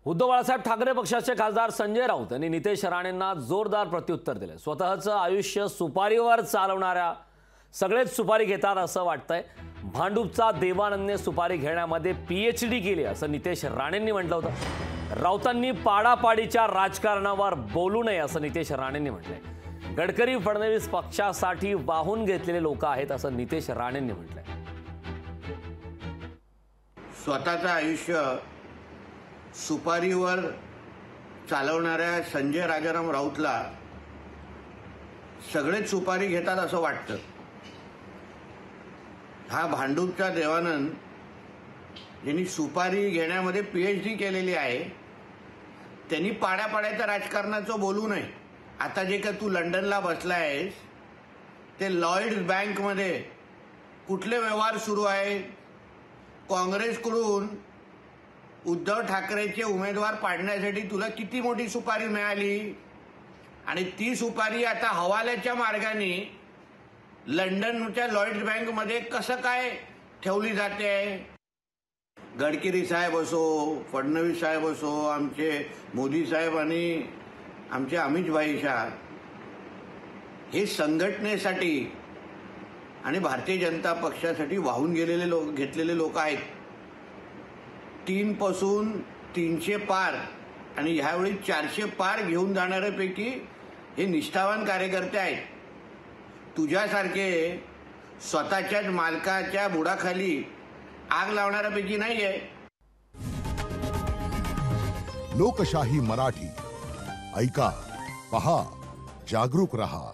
उद्धव बाळासाहेब ठाकरे पक्षाचे खासदार संजय राऊत यांनी नितेश राणेंना जोरदार प्रत्युत्तर दिले। स्वतःचं आयुष्य सुपारीवर चालवणाऱ्या सगळेच सुपारी घेतात असं वाटतंय। भांडूपचा देवानंदने सुपारी घेण्यामध्ये पीएचडी केली असं नितेश राणेंनी म्हटलं होतं। राऊतांनी पाडापाडीच्या राजकारणावर बोलू नये असं नितेश राणेंनी म्हटलंय। गडकरी फडणवीस पक्षासाठी वाहून घेतलेले लोक आहेत असं नितेश राणेंनी म्हटलंय। स्वतःचं आयुष्य सुपारीवर चालवणाऱ्या संजय राजाराम राऊतला सगळेच सुपारी घेतात असं वाटतं। हा भांडूपचा देवानंद यांनी सुपारी घेण्यामध्ये पीएचडी केलेली आहे। त्यांनी पाड्यापाड्याच्या राजकारणाचं बोलू नये। आता जे का तू लंडनला बसलायस ते लॉयड्स बँकमध्ये कुठले व्यवहार सुरू आहे? काँग्रेसकडून उद्धव ठाकरेचे उमेदवार पाडण्यासाठी तुला किती मोठी सुपारी मिळाली आणि ती सुपारी आता हवाल्याच्या मार्गाने लंडनच्या लॉयड्स बँकमध्ये कसं काय ठेवली जाते? गडकरी साहेब असो, फडणवीस साहेब असो, आमचे मोदी साहेब आणि आमचे अमित भाई शाह हे संघटनेसाठी आणि भारतीय जनता पक्षासाठी वाहून गेलेले लोक घेतलेले लोक आहेत। 3 पासून 300 पार आणि ह्यावेळी 400 पार घेऊन जाणाऱ्यापैकी हे निष्ठावान कार्यकर्ते आहेत। तुझ्यासारखे स्वतःच्याच मालकाच्या बुडाखाली आग लावणाऱ्यापैकी नाहीये। लोकशाही मराठी ऐका, पहा, जागरूक रहा।